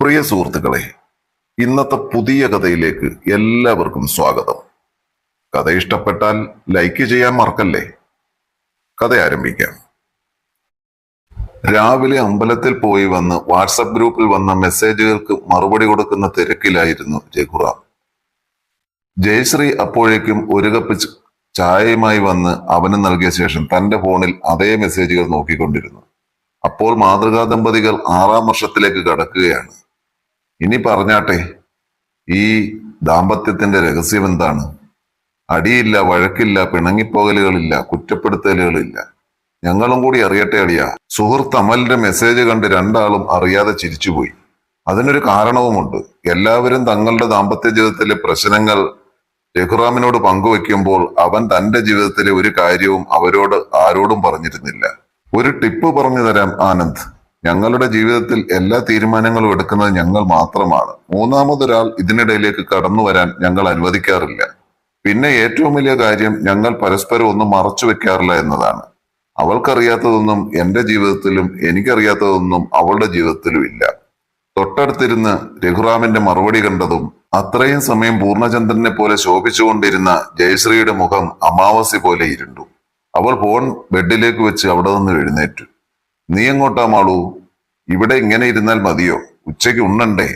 പ്രിയ സുഹൃത്തുക്കളെ, ഇന്നത്തെ പുതിയ കഥയിലേക്ക് എല്ലാവർക്കും സ്വാഗതം. കഥ ഇഷ്ടപ്പെട്ടാൽ ലൈക്ക് ചെയ്യാൻ മറക്കല്ലേ. കഥ ആരംഭിക്കാം. രാവിലെ അമ്പലത്തിൽ പോയി വന്ന് വാട്സപ്പ് ഗ്രൂപ്പിൽ വന്ന മെസ്സേജുകൾക്ക് മറുപടി കൊടുക്കുന്ന തിരക്കിലായിരുന്നു രഘുറാം. ജയശ്രീ അപ്പോഴേക്കും ഒരു കപ്പ് ചായയുമായി വന്ന് അവന് നൽകിയ ശേഷം തന്റെ ഫോണിൽ അതേ മെസ്സേജുകൾ നോക്കിക്കൊണ്ടിരുന്നു. അപ്പോൾ മാതൃകാ ദമ്പതികൾ 6ാം വർഷത്തിലേക്ക് കടക്കുകയാണ്. ഇനി പറഞ്ഞാട്ടെ, ഈ ദാമ്പത്യത്തിന്റെ രഹസ്യം എന്താണ്? അടിയില്ല, വഴക്കില്ല, പിണങ്ങിപ്പോകലുകളില്ല, കുറ്റപ്പെടുത്തലുകളില്ല. ഞങ്ങളും കൂടി അറിയട്ടെ അളിയ. സുഹൃത്ത് അമലിന്റെ മെസ്സേജ് കണ്ട് രണ്ടാളും അറിയാതെ ചിരിച്ചുപോയി. അതിനൊരു കാരണവുമുണ്ട്. എല്ലാവരും തങ്ങളുടെ ദാമ്പത്യ ജീവിതത്തിലെ പ്രശ്നങ്ങൾ രഘുറാമിനോട് പങ്കുവെക്കുമ്പോൾ അവൻ തന്റെ ജീവിതത്തിലെ ഒരു കാര്യവും അവരോട് ആരോടും പറഞ്ഞിരുന്നില്ല. ഒരു ടിപ്പ് പറഞ്ഞു തരാം ആനന്ദ്. ഞങ്ങളുടെ ജീവിതത്തിൽ എല്ലാ തീരുമാനങ്ങളും എടുക്കുന്നത് ഞങ്ങൾ മാത്രമാണ്. മൂന്നാമതൊരാൾ ഇതിനിടയിലേക്ക് കടന്നു വരാൻ ഞങ്ങൾ അനുവദിക്കാറില്ല. പിന്നെ ഏറ്റവും വലിയ കാര്യം, ഞങ്ങൾ പരസ്പരം ഒന്നും മറച്ചു വെക്കാറില്ല എന്നതാണ്. അവൾക്കറിയാത്തതൊന്നും എന്റെ ജീവിതത്തിലും എനിക്കറിയാത്തതൊന്നും അവളുടെ ജീവിതത്തിലും ഇല്ല. തൊട്ടടുത്തിരുന്ന് രഘുറാമിന്റെ മറുപടി കണ്ടതും അത്രയും സമയം പൂർണ്ണചന്ദ്രനെ പോലെ ശോഭിച്ചുകൊണ്ടിരുന്ന ജയശ്രീയുടെ മുഖം അമാവാസി പോലെ ഇരുണ്ടു. അവൾ ഫോൺ ബെഡിലേക്ക് വെച്ച് അവിടെ നിന്ന് എഴുന്നേറ്റു. നീ എങ്ങോട്ടാ മാളൂ? ഇവിടെ ഇങ്ങനെ ഇരുന്നാൽ മതിയോ? ഉച്ചയ്ക്ക് ഉണ്ണണ്ടേ?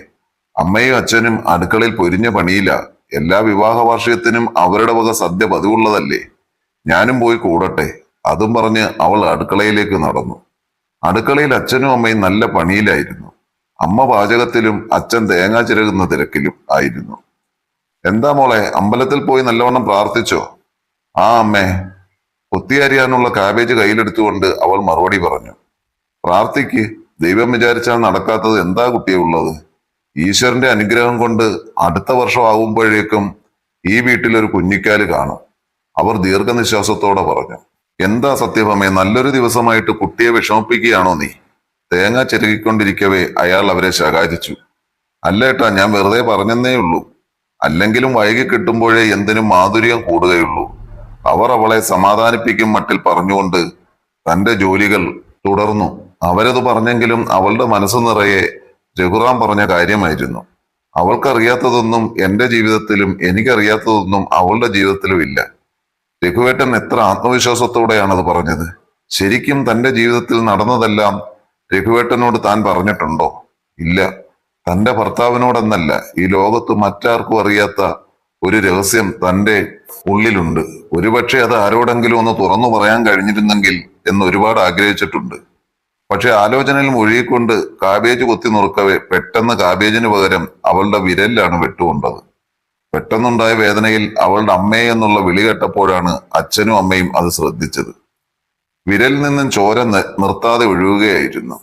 അമ്മയും അച്ഛനും അടുക്കളയിൽ പൊരിഞ്ഞ പണിയില്ല. എല്ലാ വിവാഹ വാർഷികത്തിനും അവരുടെ വക സദ്യ പതിവുള്ളതല്ലേ. ഞാനും പോയി കൂടട്ടെ. അതും പറഞ്ഞ് അവൾ അടുക്കളയിലേക്ക് നടന്നു. അടുക്കളയിൽ അച്ഛനും അമ്മയും നല്ല പണിയിലായിരുന്നു. അമ്മ പാചകത്തിലും അച്ഛൻ തേങ്ങ ചിരകുന്ന തിരക്കിലും ആയിരുന്നു. എന്താ മോളെ, അമ്പലത്തിൽ പോയി നല്ലവണ്ണം പ്രാർത്ഥിച്ചോ? ആ അമ്മേ. കൊത്തിയരിയാനുള്ള കാബേജ് കയ്യിലെടുത്തുകൊണ്ട് അവൾ മറുപടി പറഞ്ഞു. പ്രാർത്ഥിക്ക്. ദൈവം വിചാരിച്ചാൽ നടക്കാത്തത് എന്താ കുട്ടിയെ ഉള്ളത്? ഈശ്വരന്റെ അനുഗ്രഹം കൊണ്ട് അടുത്ത വർഷം ആകുമ്പോഴേക്കും ഈ വീട്ടിലൊരു കുഞ്ഞിക്കാല് കാണും. അവർ ദീർഘനിശ്വാസത്തോടെ പറഞ്ഞു. എന്താ സത്യഭമേ, നല്ലൊരു ദിവസമായിട്ട് കുട്ടിയെ വിഷമിപ്പിക്കുകയാണോ നീ? തേങ്ങ ചിരകിക്കൊണ്ടിരിക്കവേ അയാൾ അവരെ ശകാരിച്ചു. അല്ലേട്ടാ, ഞാൻ വെറുതെ പറഞ്ഞെന്നേ ഉള്ളൂ. അല്ലെങ്കിലും വൈകി കിട്ടുമ്പോഴേ എന്തിനും മാധുര്യം കൂടുകയുള്ളൂ. അവർ അവളെ സമാധാനിപ്പിക്കും മട്ടിൽ പറഞ്ഞുകൊണ്ട് തന്റെ ജോലികൾ തുടർന്നു. അവരത് പറഞ്ഞെങ്കിലും അവളുടെ മനസ്സ് നിറയെ രഘുറാം പറഞ്ഞ കാര്യമായിരുന്നു. അവൾക്കറിയാത്തതൊന്നും എന്റെ ജീവിതത്തിലും എനിക്കറിയാത്തതൊന്നും അവളുടെ ജീവിതത്തിലും ഇല്ല. രഘുവേട്ടൻ എത്ര ആത്മവിശ്വാസത്തോടെയാണത് പറഞ്ഞത്. ശരിക്കും തന്റെ ജീവിതത്തിൽ നടന്നതെല്ലാം രഘുവേട്ടനോട് താൻ പറഞ്ഞിട്ടുണ്ടോ? ഇല്ല. തന്റെ ഭർത്താവിനോടെന്നല്ല, ഈ ലോകത്ത് മറ്റാർക്കും അറിയാത്ത ഒരു രഹസ്യം തന്റെ ഉള്ളിലുണ്ട്. ഒരുപക്ഷെ അത് ആരോടെങ്കിലും ഒന്ന് തുറന്നു പറയാൻ കഴിഞ്ഞിരുന്നെങ്കിൽ എന്ന് ഒരുപാട് ആഗ്രഹിച്ചിട്ടുണ്ട്. പക്ഷെ ആലോചനയിൽ മുഴുകിക്കൊണ്ട് കാബേജ് കൊത്തി നുറുക്കവേ പെട്ടെന്ന് കാബേജിന് പകരം അവളുടെ വിരലിലാണ് വെട്ടുകൊണ്ടത്. പെട്ടെന്നുണ്ടായ വേദനയിൽ അവളുടെ അമ്മേ എന്നുള്ള വിളി കേട്ടപ്പോഴാണ് അച്ഛനും അമ്മയും അത് ശ്രദ്ധിച്ചത്. വിരലിൽ നിന്നും ചോര നിർത്താതെ ഒഴുകുകയായിരുന്നു.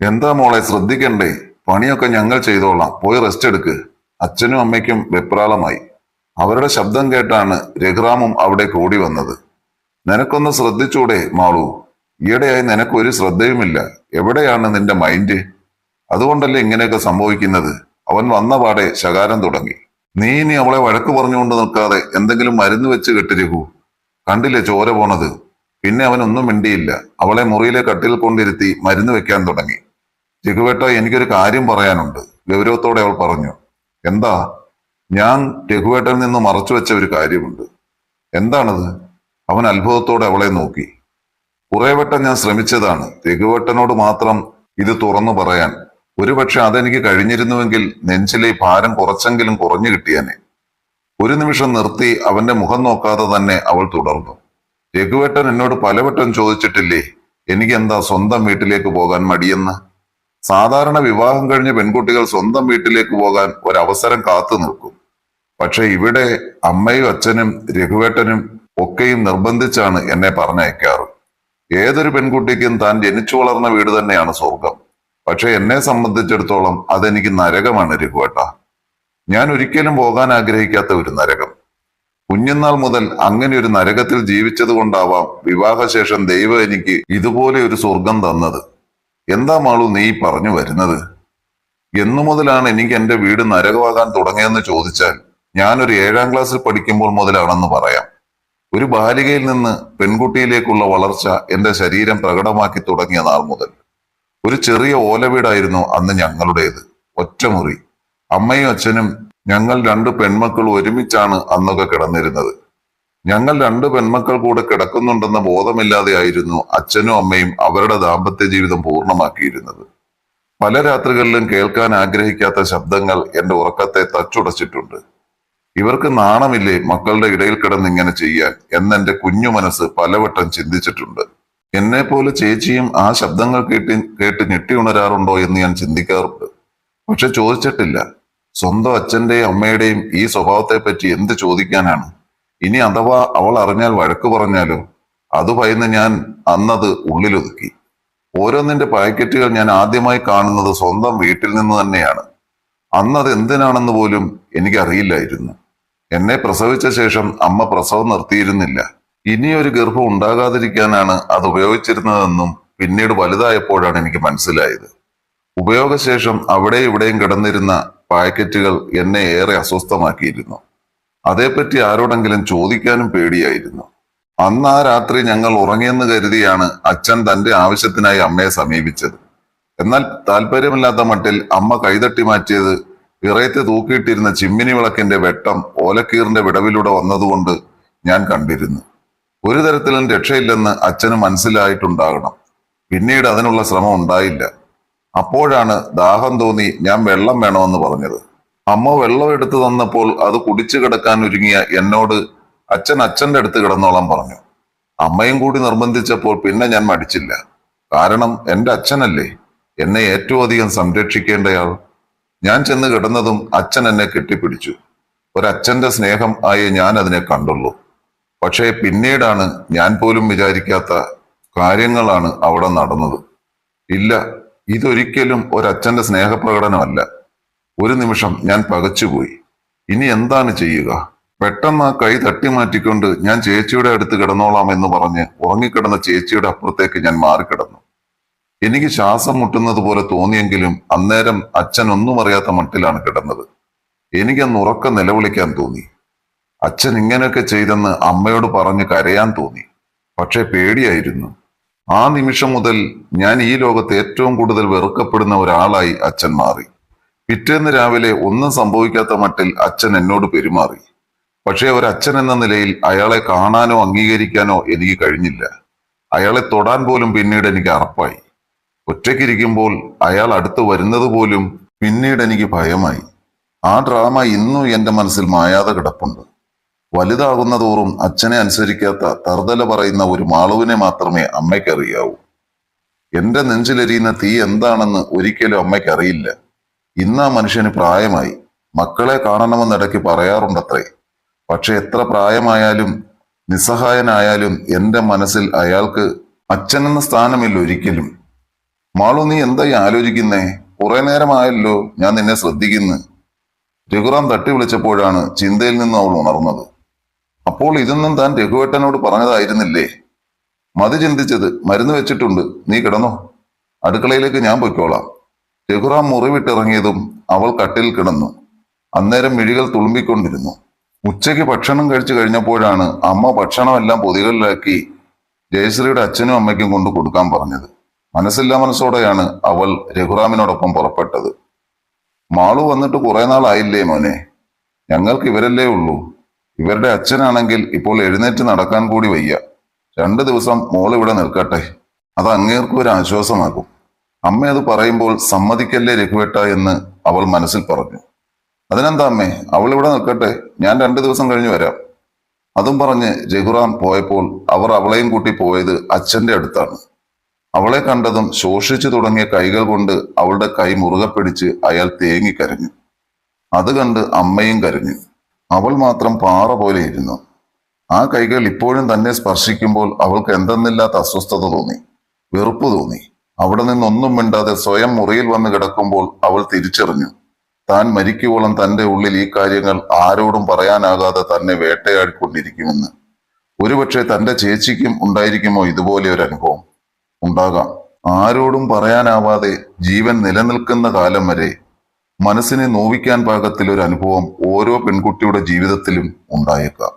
എന്താ മോളെ, ശ്രദ്ധിക്കണ്ടേ? പണിയൊക്കെ ഞങ്ങൾ ചെയ്തോളാം, പോയി റെസ്റ്റ് എടുക്ക്. അച്ഛനും അമ്മയ്ക്കും വെപ്രാളമായി. അവരുടെ ശബ്ദം കേട്ടാണ് രഘുറാമും അവിടെ കൂടി വന്നത്. നിനക്കൊന്ന് ശ്രദ്ധിച്ചൂടെ മാളു? ഈയിടെയായി നിനക്കൊരു ശ്രദ്ധയുമില്ല. എവിടെയാണ് നിന്റെ മൈൻഡ്? അതുകൊണ്ടല്ലേ ഇങ്ങനെയൊക്കെ സംഭവിക്കുന്നത്? അവൻ വന്ന പാടെ ശകാരം തുടങ്ങി. നീ ഇനി അവളെ വഴക്ക് പറഞ്ഞുകൊണ്ട് നിൽക്കാതെ എന്തെങ്കിലും മരുന്ന് വെച്ച് കെട്ടിരിക്കൂ. കണ്ടില്ലേ ചോര പോണത്? പിന്നെ അവൻ ഒന്നും മിണ്ടിയില്ല. അവളെ മുറിയിലെ കട്ടിൽ കൊണ്ടിരുത്തി മരുന്ന് വെക്കാൻ തുടങ്ങി. രഘുവേട്ട, എനിക്കൊരു കാര്യം പറയാനുണ്ട്, ഗൗരവത്തോടെ അവൾ പറഞ്ഞു. എന്താ? ഞാൻ രഘുവേട്ടനിൽ നിന്ന് മറച്ചു വെച്ച ഒരു കാര്യമുണ്ട്. എന്താണത്? അവൻ അത്ഭുതത്തോടെ അവളെ നോക്കി. കുറെ വട്ടം ഞാൻ ശ്രമിച്ചതാണ് രഘുവേട്ടനോട് മാത്രം ഇത് തുറന്നു പറയാൻ. ഒരുപക്ഷെ അതെനിക്ക് കഴിഞ്ഞിരുന്നുവെങ്കിൽ നെഞ്ചിലെ ഭാരം കുറച്ചെങ്കിലും കുറഞ്ഞു കിട്ടിയാനെ. ഒരു നിമിഷം നിർത്തി അവന്റെ മുഖം നോക്കാതെ തന്നെ അവൾ തുടർന്നു. രഘുവേട്ടൻ എന്നോട് പലവട്ടം ചോദിച്ചിട്ടില്ലേ എനിക്കെന്താ സ്വന്തം വീട്ടിലേക്ക് പോകാൻ മടിയെന്ന്? സാധാരണ വിവാഹം കഴിഞ്ഞ പെൺകുട്ടികൾ സ്വന്തം വീട്ടിലേക്ക് പോകാൻ ഒരവസരം കാത്തു നിൽക്കും. പക്ഷെ ഇവിടെ അമ്മയും അച്ഛനും രഘുവേട്ടനും ഒക്കെയും നിർബന്ധിച്ചാണ് എന്നെ പറഞ്ഞയക്കാറ്. ഏതൊരു പെൺകുട്ടിക്കും താൻ ജനിച്ചു വളർന്ന വീട് തന്നെയാണ് സ്വർഗം. പക്ഷെ എന്നെ സംബന്ധിച്ചിടത്തോളം അതെനിക്ക് നരകമാണ് രഘുവേട്ട. ഞാൻ ഒരിക്കലും പോകാൻ ആഗ്രഹിക്കാത്ത ഒരു നരകം. കുഞ്ഞുനാൾ മുതൽ അങ്ങനെ ഒരു നരകത്തിൽ ജീവിച്ചത് കൊണ്ടാവാം വിവാഹശേഷം ദൈവം എനിക്ക് ഇതുപോലെ ഒരു സ്വർഗം തന്നത്. എന്താ മാളു നീ പറഞ്ഞു വരുന്നത്? എന്നു മുതലാണ് എനിക്ക് എന്റെ വീട് നരകമാകാൻ തുടങ്ങിയെന്ന് ചോദിച്ചാൽ ഞാനൊരു 7ാം ക്ലാസ്സിൽ പഠിക്കുമ്പോൾ മുതലാണെന്ന് പറയാം. ഒരു ബാലികയിൽ നിന്ന് പെൺകുട്ടിയിലേക്കുള്ള വളർച്ച എന്റെ ശരീരം പ്രകടമാക്കി തുടങ്ങിയ നാൾ മുതൽ. ഒരു ചെറിയ ഓലവീടായിരുന്നു അന്ന് ഞങ്ങളുടേത്. ഒറ്റമുറി. അമ്മയും അച്ഛനും ഞങ്ങൾ 2 പെൺമക്കൾ ഒരുമിച്ചാണ് അന്നൊക്കെ കിടന്നിരുന്നത്. ഞങ്ങൾ 2 പെൺമക്കൾ കൂടെ കിടക്കുന്നുണ്ടെന്ന ബോധമില്ലാതെയായിരുന്നു അച്ഛനും അമ്മയും അവരുടെ ദാമ്പത്യ ജീവിതം പൂർണ്ണമാക്കിയിരുന്നത്. പല രാത്രികളിലും കേൾക്കാൻ ആഗ്രഹിക്കാത്ത ശബ്ദങ്ങൾ എന്റെ ഉറക്കത്തെ തച്ചുടച്ചിട്ടുണ്ട്. ഇവർക്ക് നാണമില്ലേ മക്കളുടെ ഇടയിൽ കിടന്ന് ഇങ്ങനെ ചെയ്യാൻ എന്നെന്റെ കുഞ്ഞു മനസ്സ് പലവട്ടം ചിന്തിച്ചിട്ടുണ്ട്. എന്നെ പോലെ ചേച്ചിയും ആ ശബ്ദങ്ങൾ കേട്ട് ഞെട്ടി ഉണരാറുണ്ടോ എന്ന് ഞാൻ ചിന്തിക്കാറുണ്ട്. പക്ഷെ ചോദിച്ചിട്ടില്ല. സ്വന്തം അച്ഛന്റെയും അമ്മയുടെയും ഈ സ്വഭാവത്തെ പറ്റി എന്ത് ചോദിക്കാനാണ്? ഇനി അഥവാ അവൾ അറിഞ്ഞാൽ വഴക്ക് പറഞ്ഞാലോ? അത് ഭയന്ന് ഞാൻ അന്നത് ഉള്ളിലൊതുക്കി. ഓരോന്നിന്റെ പാക്കറ്റുകൾ ഞാൻ ആദ്യമായി കാണുന്നത് സ്വന്തം വീട്ടിൽ നിന്ന് തന്നെയാണ്. അന്നത് എന്തിനാണെന്ന് പോലും എനിക്കറിയില്ലായിരുന്നു. എന്നെ പ്രസവിച്ച ശേഷം അമ്മ പ്രസവം നിർത്തിയിരുന്നില്ല. ഇനിയൊരു ഗർഭം ഉണ്ടാകാതിരിക്കാനാണ് അത് ഉപയോഗിച്ചിരുന്നതെന്നും പിന്നീട് വലുതായപ്പോഴാണ് എനിക്ക് മനസ്സിലായത്. ഉപയോഗശേഷം അവിടെ ഇവിടെയും കിടന്നിരുന്ന പാക്കറ്റുകൾ എന്നെ ഏറെ അസ്വസ്ഥമാക്കിയിരുന്നു. അതേപ്പറ്റി ആരോടെങ്കിലും ചോദിക്കാനും പേടിയായിരുന്നു. അന്ന് ആ രാത്രി ഞങ്ങൾ ഉറങ്ങിയെന്ന് കരുതിയാണ് അച്ഛൻ തന്റെ ആവശ്യത്തിനായി അമ്മയെ സമീപിച്ചത്. എന്നാൽ താല്പര്യമില്ലാത്ത മട്ടിൽ അമ്മ കൈതട്ടി മാറ്റിയത് വിറയത്ത് തൂക്കിയിട്ടിരുന്ന ചിമ്മിനി വിളക്കിന്റെ വെട്ടം ഓലക്കീറിന്റെ വിടവിലൂടെ വന്നതുകൊണ്ട് ഞാൻ കണ്ടിരുന്നു. ഒരു തരത്തിലും രക്ഷയില്ലെന്ന് അച്ഛന് മനസ്സിലായിട്ടുണ്ടാകണം. പിന്നീട് അതിനുള്ള ശ്രമം ഉണ്ടായില്ല. അപ്പോഴാണ് ദാഹം തോന്നി ഞാൻ വെള്ളം വേണമെന്ന് പറഞ്ഞത്. അമ്മ വെള്ളം എടുത്തു തന്നപ്പോൾ അത് കുടിച്ചു കിടക്കാൻ ഒരുങ്ങിയ എന്നോട് അച്ഛൻ അച്ഛന്റെ അടുത്ത് കിടന്നോളാൻ പറഞ്ഞു. അമ്മയും കൂടി നിർബന്ധിച്ചപ്പോൾ പിന്നെ ഞാൻ മടിച്ചില്ല. കാരണം എന്റെ അച്ഛനല്ലേ, എന്നെ ഏറ്റവും അധികം സംരക്ഷിക്കേണ്ടയാൾ. ഞാൻ ചെന്ന് കിടന്നതും അച്ഛൻ എന്നെ കെട്ടിപ്പിടിച്ചു. ഒരച്ഛന്റെ സ്നേഹം ആയി ഞാൻ അതിനെ കണ്ടുള്ളൂ. പക്ഷേ പിന്നീടാണ് ഞാൻ പോലും വിചാരിക്കാത്ത കാര്യങ്ങളാണ് അവിടെ നടന്നത്. ഇല്ല, ഇതൊരിക്കലും ഒരച്ഛന്റെ സ്നേഹപ്രകടനമല്ല. ഒരു നിമിഷം ഞാൻ പകച്ചുപോയി. ഇനി എന്താണ് ചെയ്യുക? പെട്ടെന്ന് ആ കൈ തട്ടി മാറ്റിക്കൊണ്ട് ഞാൻ ചേച്ചിയുടെ അടുത്ത് കിടന്നോളാം എന്ന് പറഞ്ഞ് ഉറങ്ങിക്കിടന്ന ചേച്ചിയുടെ അപ്പുറത്തേക്ക് ഞാൻ മാറിക്കിടന്നു. എനിക്ക് ശ്വാസം മുട്ടുന്നത് പോലെ തോന്നിയെങ്കിലും അന്നേരം അച്ഛൻ ഒന്നും അറിയാത്ത മട്ടിലാണ് കിടന്നത്. എനിക്കന്ന് ഉറക്കം നിലവിളിക്കാൻ തോന്നി. അച്ഛൻ ഇങ്ങനെയൊക്കെ ചെയ്തെന്ന് അമ്മയോട് പറഞ്ഞ് കരയാൻ തോന്നി. പക്ഷെ പേടിയായിരുന്നു. ആ നിമിഷം മുതൽ ഞാൻ ഈ ലോകത്ത് ഏറ്റവും കൂടുതൽ വെറുക്കപ്പെടുന്ന ഒരാളായി അച്ഛൻ മാറി. പിറ്റേന്ന് രാവിലെ ഒന്നും സംഭവിക്കാത്ത മട്ടിൽ അച്ഛൻ എന്നോട് പെരുമാറി. പക്ഷേ ഒരച്ഛൻ എന്ന നിലയിൽ അയാളെ കാണാനോ അംഗീകരിക്കാനോ എനിക്ക് കഴിഞ്ഞില്ല. അയാളെ തൊടാൻ പോലും പിന്നീട് എനിക്ക് അറപ്പായി. ഒറ്റയ്ക്കിരിക്കുമ്പോൾ അയാൾ അടുത്ത് വരുന്നത് പോലും പിന്നീട് എനിക്ക് ഭയമായി. ആ ഡ്രാമ ഇന്നും എന്റെ മനസ്സിൽ മായാതെ കിടപ്പുണ്ട്. വലുതാകുന്ന തോറും അച്ഛനെ അനുസരിക്കാത്ത തറുതല പറയുന്ന ഒരു മാളുവിനെ മാത്രമേ അമ്മയ്ക്കറിയാവൂ. എന്റെ നെഞ്ചിലെരിയുന്ന തീ എന്താണെന്ന് ഒരിക്കലും അമ്മയ്ക്കറിയില്ല. ഇന്ന് ആ മനുഷ്യന് പ്രായമായി. മക്കളെ കാണണമെന്നിടയ്ക്ക് പറയാറുണ്ടത്രേ. പക്ഷെ എത്ര പ്രായമായാലും നിസ്സഹായനായാലും എന്റെ മനസ്സിൽ അയാൾക്ക് അച്ഛനെന്ന സ്ഥാനമില്ല ഒരിക്കലും. മാളു, നീ എന്തായി ആലോചിക്കുന്നേ? കുറെ നേരമായല്ലോ ഞാൻ നിന്നെ ശ്രദ്ധിക്കുന്നു. രഘുറാം തട്ടി വിളിച്ചപ്പോഴാണ് ചിന്തയിൽ നിന്ന് അവൾ ഉണർന്നത്. അപ്പോൾ ഇതൊന്നും താൻ രഘുവേട്ടനോട് പറഞ്ഞതായിരുന്നില്ലേ? മതി ചിന്തിച്ചത്. മരുന്ന് വെച്ചിട്ടുണ്ട്, നീ കിടന്നോ. അടുക്കളയിലേക്ക് ഞാൻ പൊയ്ക്കോളാം. രഘുറാം മുറി വിട്ടിറങ്ങിയതും അവൾ കട്ടിൽ കിടന്നു. അന്നേരം മിഴികൾ തുളുമ്പിക്കൊണ്ടിരുന്നു. ഉച്ചയ്ക്ക് ഭക്ഷണം കഴിച്ചു കഴിഞ്ഞപ്പോഴാണ് അമ്മ ഭക്ഷണമെല്ലാം പൊതികളിലാക്കി ജയശ്രീയുടെ അച്ഛനും അമ്മയ്ക്കും കൊണ്ട് കൊടുക്കാൻ പറഞ്ഞത്. മനസ്സില്ലാ മനസ്സോടെയാണ് അവൾ രഘുറാമിനോടൊപ്പം പുറപ്പെട്ടത്. മാളു വന്നിട്ട് കുറെ നാളായില്ലേ മോനെ? ഞങ്ങൾക്ക് ഇവരല്ലേ ഉള്ളൂ. ഇവരുടെ അച്ഛനാണെങ്കിൽ ഇപ്പോൾ എഴുന്നേറ്റ് നടക്കാൻ കൂടി വയ്യ. 2 ദിവസം മോൾ ഇവിടെ നിൽക്കട്ടെ, അത് അങ്ങേർക്കും ഒരു ആശ്വാസമാകും. അമ്മ അത് പറയുമ്പോൾ സമ്മതിക്കല്ലേ രഘുവേട്ട എന്ന് അവൾ മനസ്സിൽ പറഞ്ഞു. അതിനെന്താ അമ്മേ, അവൾ ഇവിടെ നിൽക്കട്ടെ, ഞാൻ 2 ദിവസം കഴിഞ്ഞ് വരാം. അതും പറഞ്ഞ് രഘുറാം പോയപ്പോൾ അവർ അവളെയും കൂട്ടി പോയത് അച്ഛന്റെ അടുത്താണ്. അവളെ കണ്ടതും ശോഷിച്ചു തുടങ്ങിയ കൈകൾ കൊണ്ട് അവളുടെ കൈ മുറുകെ പിടിച്ച് അയാൾ തേങ്ങിക്കരഞ്ഞു. അത് കണ്ട് അമ്മയും കരഞ്ഞു. അവൾ മാത്രം പാറ പോലെ ഇരുന്നു. ആ കൈകൾ ഇപ്പോഴും തന്നെ സ്പർശിക്കുമ്പോൾ അവൾക്ക് എന്തെന്നില്ലാത്ത അസ്വസ്ഥത തോന്നി, വെറുപ്പ് തോന്നി. അവിടെ നിന്നൊന്നും മിണ്ടാതെ സ്വയം മുറിയിൽ വന്ന് കിടക്കുമ്പോൾ അവൾ തിരിച്ചറിഞ്ഞു, താൻ മരിക്കുവോളം തന്റെ ഉള്ളിൽ ഈ കാര്യങ്ങൾ ആരോടും പറയാനാകാതെ തന്നെ വേട്ടയാടിക്കൊണ്ടിരിക്കുമെന്ന്. ഒരുപക്ഷെ തന്റെ ചേച്ചിക്കും ഉണ്ടായിരിക്കുമോ ഇതുപോലെ ഒരു അനുഭവം? ഉണ്ടാകാം. ആരോടും പറയാനാവാതെ ജീവൻ നിലനിൽക്കുന്ന കാലം വരെ മനസ്സിനെ നോവിക്കാൻ പാകത്തിൽ ഒരു അനുഭവം ഓരോ പെൺകുട്ടിയുടെ ജീവിതത്തിലും ഉണ്ടായേക്കാം.